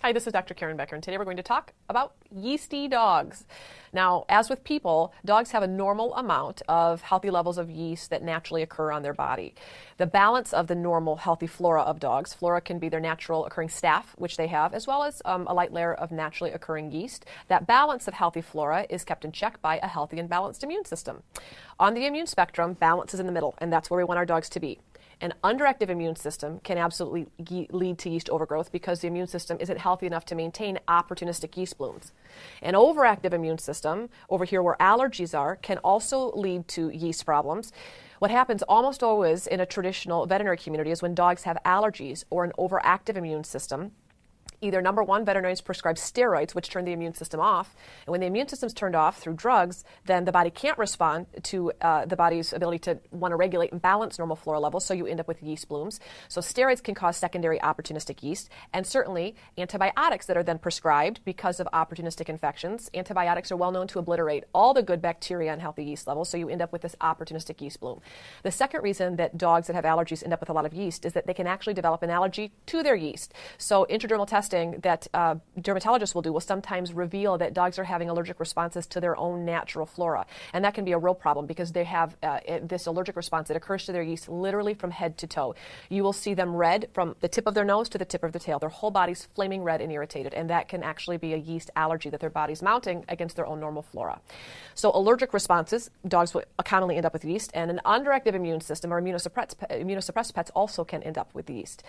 Hi, this is Dr. Karen Becker, and today we're going to talk about yeasty dogs. Now, as with people, dogs have a normal amount of healthy levels of yeast that naturally occur on their body. The balance of the normal healthy flora of dogs, flora can be their natural occurring staph, which they have, as well as a light layer of naturally occurring yeast. That balance of healthy flora is kept in check by a healthy and balanced immune system. On the immune spectrum, balance is in the middle, and that's where we want our dogs to be. An underactive immune system can absolutely lead to yeast overgrowth because the immune system isn't healthy enough to maintain opportunistic yeast blooms. An overactive immune system, over here where allergies are, can also lead to yeast problems. What happens almost always in a traditional veterinary community is when dogs have allergies or an overactive immune system, either number one, veterinarians prescribe steroids, which turn the immune system off. And when the immune system's turned off through drugs, then the body can't respond to the body's ability to want to regulate and balance normal flora levels, so you end up with yeast blooms. So steroids can cause secondary opportunistic yeast, and certainly antibiotics that are then prescribed because of opportunistic infections. Antibiotics are well known to obliterate all the good bacteria and healthy yeast levels, so you end up with this opportunistic yeast bloom. The second reason that dogs that have allergies end up with a lot of yeast is that they can actually develop an allergy to their yeast. So intradermal testing that dermatologists will do will sometimes reveal that dogs are having allergic responses to their own natural flora. And that can be a real problem because they have this allergic response that occurs to their yeast literally from head to toe. You will see them red from the tip of their nose to the tip of their tail. Their whole body's flaming red and irritated, and that can actually be a yeast allergy that their body's mounting against their own normal flora. So allergic responses, dogs will commonly end up with yeast, and an underactive immune system or immunosuppressed pets also can end up with yeast.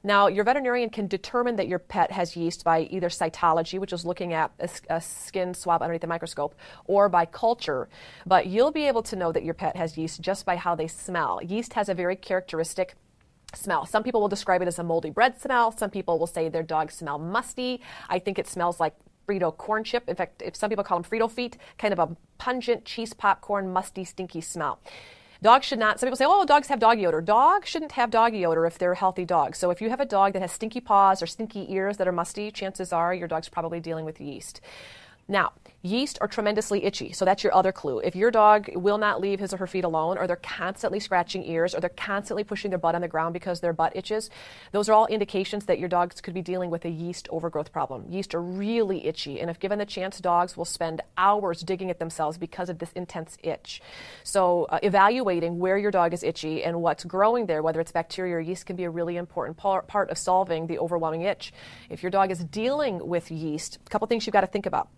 Now, your veterinarian can determine that your pet has yeast by either cytology, which is looking at a skin swab underneath the microscope, or by culture. But you'll be able to know that your pet has yeast just by how they smell. Yeast has a very characteristic smell. Some people will describe it as a moldy bread smell. Some people will say their dogs smell musty. I think it smells like Frito corn chip. In fact, if some people call them Frito feet, kind of a pungent cheese popcorn, musty, stinky smell. Dogs should not, some people say, oh, dogs have doggy odor. Dogs shouldn't have doggy odor if they're healthy dogs. So if you have a dog that has stinky paws or stinky ears that are musty, chances are your dog's probably dealing with yeast. Now, yeast are tremendously itchy, so that's your other clue. If your dog will not leave his or her feet alone, or they're constantly scratching ears, or they're constantly pushing their butt on the ground because their butt itches, those are all indications that your dogs could be dealing with a yeast overgrowth problem. Yeast are really itchy, and if given the chance, dogs will spend hours digging at themselves because of this intense itch. So evaluating where your dog is itchy and what's growing there, whether it's bacteria or yeast, can be a really important part of solving the overwhelming itch. If your dog is dealing with yeast, a couple things you've got to think about.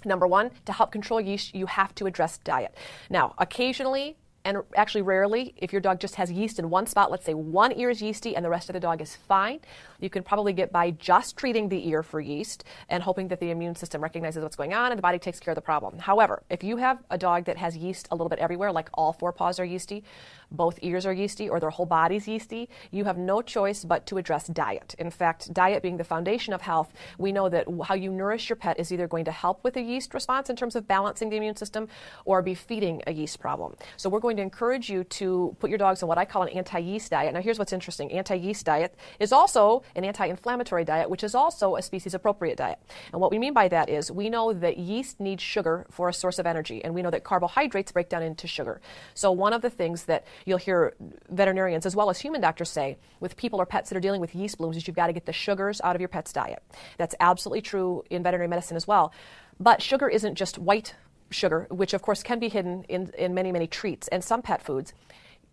Number one, to help control yeast, you have to address diet. Now, occasionally, and actually rarely, if your dog just has yeast in one spot, let's say one ear is yeasty and the rest of the dog is fine, you can probably get by just treating the ear for yeast and hoping that the immune system recognizes what's going on and the body takes care of the problem. However, if you have a dog that has yeast a little bit everywhere, like all four paws are yeasty, both ears are yeasty, or their whole body's yeasty, you have no choice but to address diet. In fact, diet being the foundation of health, we know that how you nourish your pet is either going to help with a yeast response in terms of balancing the immune system or be feeding a yeast problem. So we're going to encourage you to put your dogs on what I call an anti-yeast diet. Now here's what's interesting. Anti-yeast diet is also an anti-inflammatory diet, which is also a species-appropriate diet. And what we mean by that is we know that yeast needs sugar for a source of energy, and we know that carbohydrates break down into sugar. So one of the things that you'll hear veterinarians as well as human doctors say with people or pets that are dealing with yeast blooms is you've got to get the sugars out of your pet's diet. That's absolutely true in veterinary medicine as well. But sugar isn't just white sugar, which of course can be hidden in many, many treats and some pet foods.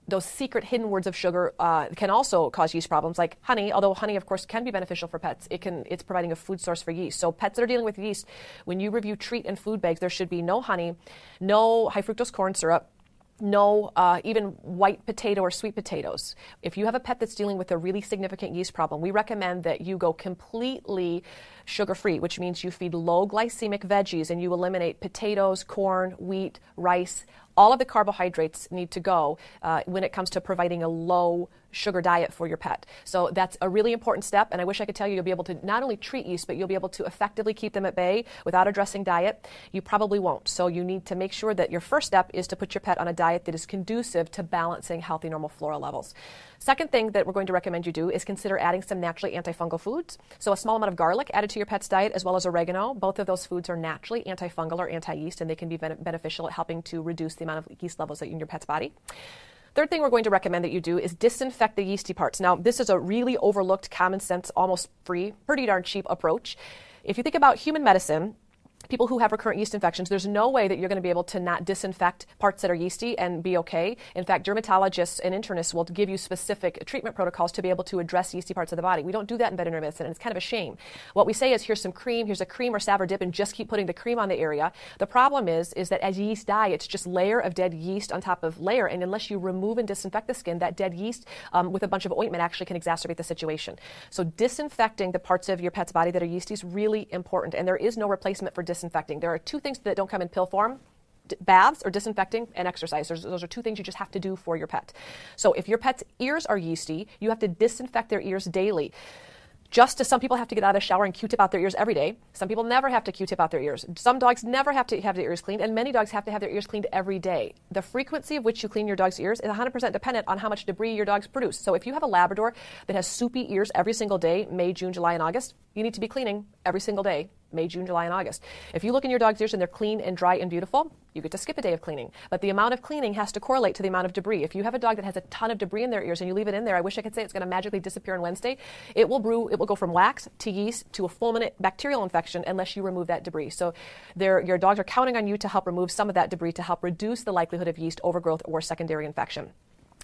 Those secret hidden words of sugar can also cause yeast problems, like honey, although honey, of course, can be beneficial for pets. It's providing a food source for yeast. So pets that are dealing with yeast, when you review treat and food bags, there should be no honey, no high fructose corn syrup, no even white potato or sweet potatoes. If you have a pet that's dealing with a really significant yeast problem, we recommend that you go completely sugar-free, which means you feed low glycemic veggies and you eliminate potatoes, corn, wheat, rice. All of the carbohydrates need to go when it comes to providing a low sugar diet for your pet. So that's a really important step, and I wish I could tell you you'll be able to not only treat yeast, but you'll be able to effectively keep them at bay without addressing diet. You probably won't. So you need to make sure that your first step is to put your pet on a diet that is conducive to balancing healthy normal flora levels. Second thing that we're going to recommend you do is consider adding some naturally antifungal foods. So a small amount of garlic added to your pet's diet as well as oregano. Both of those foods are naturally antifungal or anti-yeast, and they can be beneficial at helping to reduce the amount of yeast levels in your pet's body. Third thing we're going to recommend that you do is disinfect the yeasty parts. Now, this is a really overlooked, common sense, almost free, pretty darn cheap approach. If you think about human medicine, people who have recurrent yeast infections, there's no way that you're going to be able to not disinfect parts that are yeasty and be okay. In fact, dermatologists and internists will give you specific treatment protocols to be able to address yeasty parts of the body. We don't do that in veterinary medicine, and it's kind of a shame. What we say is, here's some cream, here's a cream or salve dip, and just keep putting the cream on the area. The problem is that as yeast die, it's just layer of dead yeast on top of layer, and unless you remove and disinfect the skin, that dead yeast with a bunch of ointment actually can exacerbate the situation. So disinfecting the parts of your pet's body that are yeasty is really important, and there is no replacement for disinfecting. There are two things that don't come in pill form: baths or disinfecting, and exercise. Those are two things you just have to do for your pet. So if your pet's ears are yeasty, you have to disinfect their ears daily. Just as some people have to get out of the shower and Q-tip out their ears every day, some people never have to Q-tip out their ears. Some dogs never have to have their ears cleaned, and many dogs have to have their ears cleaned every day. The frequency of which you clean your dog's ears is 100% dependent on how much debris your dogs produce. So if you have a Labrador that has soupy ears every single day, May, June, July, and August, you need to be cleaning every single day, May, June, July, and August. If you look in your dog's ears and they're clean and dry and beautiful, you get to skip a day of cleaning. But the amount of cleaning has to correlate to the amount of debris. If you have a dog that has a ton of debris in their ears and you leave it in there, I wish I could say it's going to magically disappear on Wednesday. It will go from wax to yeast to a fulminant bacterial infection unless you remove that debris. So your dogs are counting on you to help remove some of that debris to help reduce the likelihood of yeast overgrowth or secondary infection.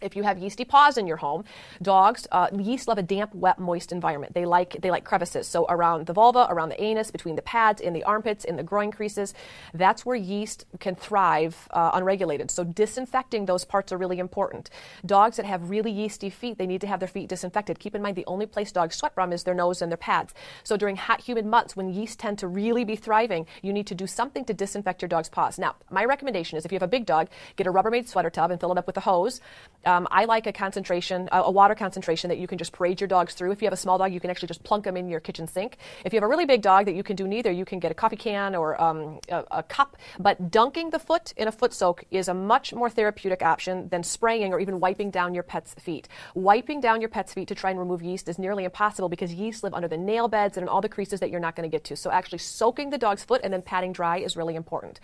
If you have yeasty paws in your home, dogs, yeast love a damp, wet, moist environment. They like crevices. So around the vulva, around the anus, between the pads, in the armpits, in the groin creases, that's where yeast can thrive unregulated. So disinfecting those parts are really important. Dogs that have really yeasty feet, they need to have their feet disinfected. Keep in mind, the only place dogs sweat from is their nose and their pads. So during hot, humid months, when yeast tend to really be thriving, you need to do something to disinfect your dog's paws. Now, my recommendation is, if you have a big dog, get a Rubbermaid sweater tub and fill it up with a hose. I like a water concentration that you can just parade your dogs through. If you have a small dog, you can actually just plunk them in your kitchen sink. If you have a really big dog that you can do neither, you can get a coffee can or a cup. But dunking the foot in a foot soak is a much more therapeutic option than spraying or even wiping down your pet's feet. Wiping down your pet's feet to try and remove yeast is nearly impossible because yeast live under the nail beds and in all the creases that you're not going to get to. So actually soaking the dog's foot and then patting dry is really important.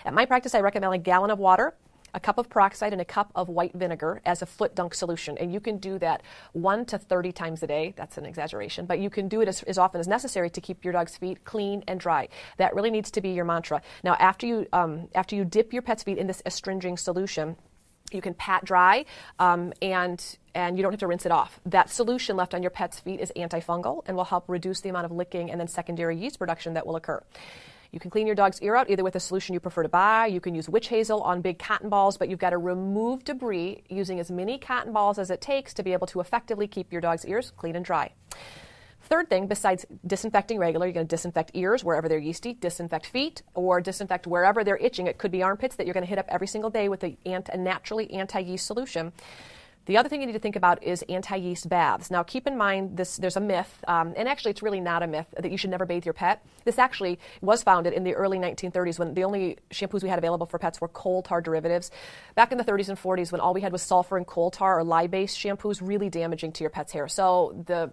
At my practice, I recommend a gallon of water, a cup of peroxide, and a cup of white vinegar as a foot dunk solution. And you can do that 1 to 30 times a day. That's an exaggeration, but you can do it as often as necessary to keep your dog's feet clean and dry. That really needs to be your mantra. Now, after you dip your pet's feet in this astringing solution, you can pat dry and you don't have to rinse it off. That solution left on your pet's feet is antifungal and will help reduce the amount of licking and then secondary yeast production that will occur. You can clean your dog's ear out either with a solution you prefer to buy. You can use witch hazel on big cotton balls, but you've got to remove debris using as many cotton balls as it takes to be able to effectively keep your dog's ears clean and dry. Third thing, besides disinfecting regular, you're going to disinfect ears wherever they're yeasty, disinfect feet, or disinfect wherever they're itching. It could be armpits that you're going to hit up every single day with a naturally anti-yeast solution. The other thing you need to think about is anti-yeast baths. Now, keep in mind, there's a myth, and actually it's really not a myth, that you should never bathe your pet. This actually was founded in the early 1930s when the only shampoos we had available for pets were coal tar derivatives. Back in the 30s and 40s, when all we had was sulfur and coal tar or lye-based shampoos, really damaging to your pet's hair. So the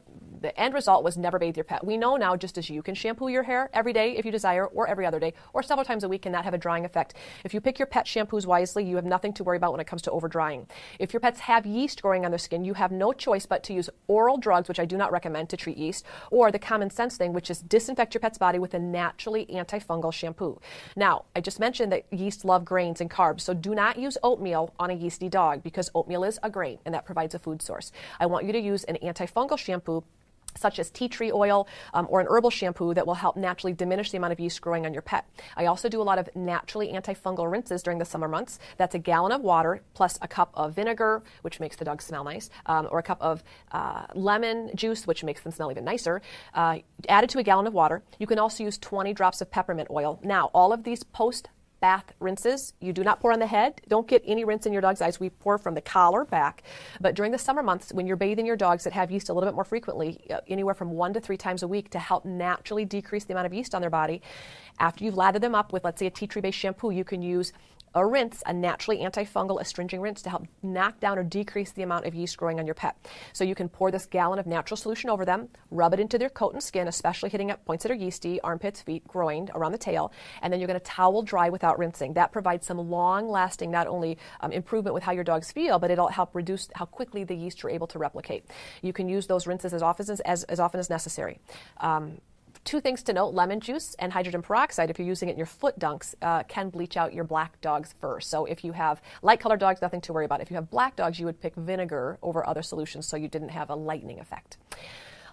end result was never bathe your pet. We know now, just as you can shampoo your hair every day if you desire, or every other day, or several times a week, and not have a drying effect. If you pick your pet shampoos wisely, you have nothing to worry about when it comes to over-drying. If your pets have yeast growing on their skin, you have no choice but to use oral drugs, which I do not recommend to treat yeast, or the common sense thing, which is disinfect your pet's body with a naturally antifungal shampoo. Now, I just mentioned that yeast love grains and carbs, so do not use oatmeal on a yeasty dog because oatmeal is a grain and that provides a food source. I want you to use an antifungal shampoo such as tea tree oil or an herbal shampoo that will help naturally diminish the amount of yeast growing on your pet. I also do a lot of naturally antifungal rinses during the summer months. That's a gallon of water plus a cup of vinegar, which makes the dog smell nice, or a cup of lemon juice, which makes them smell even nicer, added to a gallon of water. You can also use 20 drops of peppermint oil. Now, all of these post-bath rinses, you do not pour on the head. Don't get any rinse in your dog's eyes. We pour from the collar back. But during the summer months, when you're bathing your dogs that have yeast a little bit more frequently, anywhere from 1 to 3 times a week to help naturally decrease the amount of yeast on their body, after you've lathered them up with, let's say, a tea tree-based shampoo, you can use a rinse, a naturally antifungal astringent rinse to help knock down or decrease the amount of yeast growing on your pet. So you can pour this gallon of natural solution over them, rub it into their coat and skin, especially hitting up points that are yeasty, armpits, feet, groin, around the tail, and then you're going to towel dry without rinsing. That provides some long-lasting, not only improvement with how your dogs feel, but it'll help reduce how quickly the yeast are able to replicate. You can use those rinses as often as necessary. Two things to note: lemon juice and hydrogen peroxide, if you're using it in your foot dunks, can bleach out your black dog's fur. So if you have light-colored dogs, nothing to worry about. If you have black dogs, you would pick vinegar over other solutions so you didn't have a lightning effect.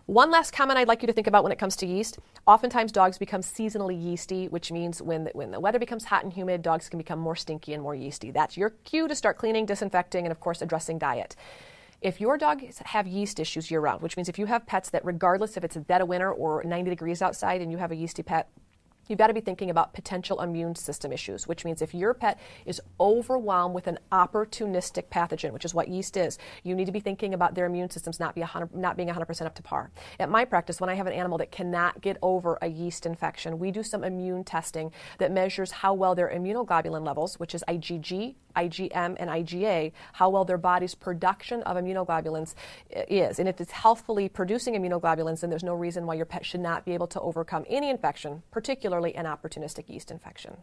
One last comment I'd like you to think about when it comes to yeast. Oftentimes dogs become seasonally yeasty, which means when the weather becomes hot and humid, dogs can become more stinky and more yeasty. That's your cue to start cleaning, disinfecting, and of course addressing diet. If your dogs have yeast issues year-round, which means if you have pets that regardless if it's a dead of winter or 90 degrees outside and you have a yeasty pet, you've got to be thinking about potential immune system issues, which means if your pet is overwhelmed with an opportunistic pathogen, which is what yeast is, you need to be thinking about their immune systems not being 100% up to par. At my practice, when I have an animal that cannot get over a yeast infection, we do some immune testing that measures how well their immunoglobulin levels, which is IgG, IgM, and IgA, how well their body's production of immunoglobulins is. And if it's healthfully producing immunoglobulins, then there's no reason why your pet should not be able to overcome any infection, particularly an opportunistic yeast infection.